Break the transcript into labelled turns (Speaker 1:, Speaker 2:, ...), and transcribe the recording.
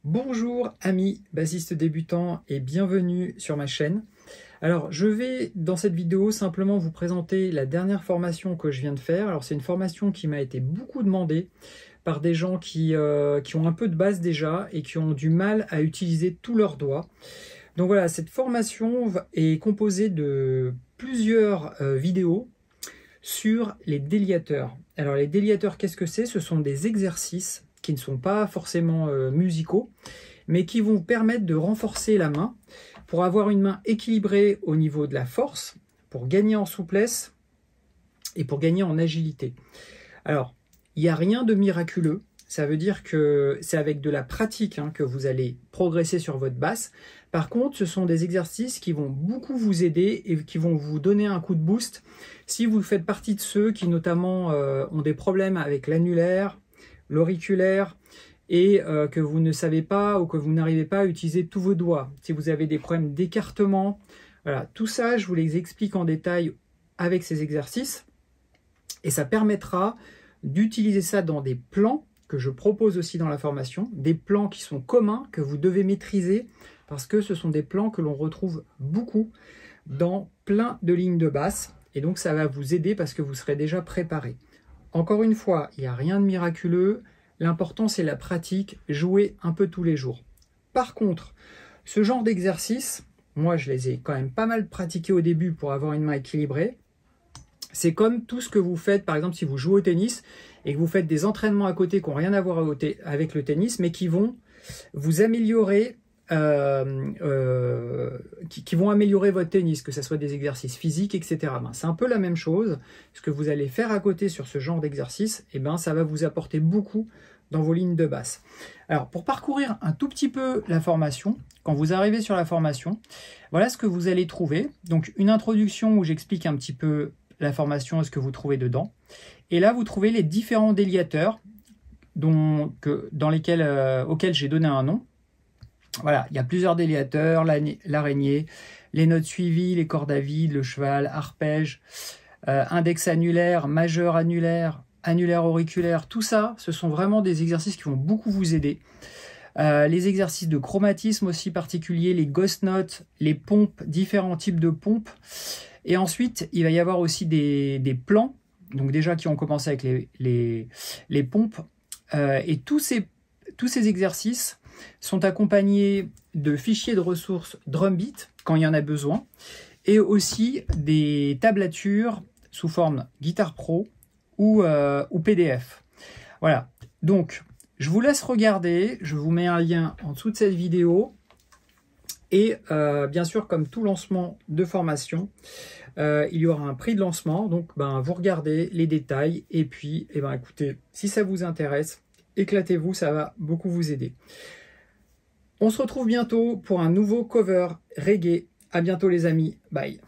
Speaker 1: Bonjour amis bassistes débutants et bienvenue sur ma chaîne. Alors je vais dans cette vidéo simplement vous présenter la dernière formation que je viens de faire. Alors c'est une formation qui m'a été beaucoup demandée par des gens qui ont un peu de base déjà et qui ont du mal à utiliser tous leurs doigts. Donc voilà, cette formation est composée de plusieurs vidéos sur les déliateurs. Alors les déliateurs, qu'est-ce que c'est? Ce sont des exercices qui ne sont pas forcément musicaux, mais qui vont vous permettre de renforcer la main pour avoir une main équilibrée au niveau de la force, pour gagner en souplesse et pour gagner en agilité. Alors, il n'y a rien de miraculeux. Ça veut dire que c'est avec de la pratique que vous allez progresser sur votre basse. Par contre, ce sont des exercices qui vont beaucoup vous aider et qui vont vous donner un coup de boost si vous faites partie de ceux qui notamment ont des problèmes avec l'annulaire, l'auriculaire et que vous ne savez pas ou que vous n'arrivez pas à utiliser tous vos doigts. Si vous avez des problèmes d'écartement, voilà, tout ça, je vous les explique en détail avec ces exercices et ça permettra d'utiliser ça dans des plans que je propose aussi dans la formation, des plans qui sont communs, que vous devez maîtriser, parce que ce sont des plans que l'on retrouve beaucoup dans plein de lignes de basse, et donc ça va vous aider parce que vous serez déjà préparé. Encore une fois, il n'y a rien de miraculeux, l'important c'est la pratique, jouer un peu tous les jours. Par contre, ce genre d'exercice, moi je les ai quand même pas mal pratiqués au début pour avoir une main équilibrée. C'est comme tout ce que vous faites, par exemple si vous jouez au tennis et que vous faites des entraînements à côté qui n'ont rien à voir avec le tennis, mais qui vont vous améliorer, qui vont améliorer votre tennis, que ce soit des exercices physiques, etc. C'est un peu la même chose. Ce que vous allez faire à côté sur ce genre d'exercice, ça va vous apporter beaucoup dans vos lignes de basse. Alors, pour parcourir un tout petit peu la formation, quand vous arrivez sur la formation, voilà ce que vous allez trouver. Donc, une introduction où j'explique un petit peu la formation et ce que vous trouvez dedans. Et là, vous trouvez les différents déliateurs auxquels j'ai donné un nom. Voilà, il y a plusieurs déliateurs, l'araignée, les notes suivies, les cordes à vide, le cheval, arpège, index annulaire, majeur annulaire, annulaire auriculaire, tout ça, ce sont vraiment des exercices qui vont beaucoup vous aider. Les exercices de chromatisme aussi particuliers, les ghost notes, les pompes, différents types de pompes. Et ensuite, il va y avoir aussi des plans, donc déjà qui ont commencé avec les pompes. Et tous ces exercices sont accompagnés de fichiers de ressources Drumbeat, quand il y en a besoin, et aussi des tablatures sous forme Guitar Pro ou PDF. Voilà, donc je vous laisse regarder, je vous mets un lien en dessous de cette vidéo. Et bien sûr, comme tout lancement de formation, il y aura un prix de lancement. Donc, vous regardez les détails. Et puis, écoutez, si ça vous intéresse, éclatez-vous, ça va beaucoup vous aider. On se retrouve bientôt pour un nouveau cover reggae. À bientôt les amis. Bye.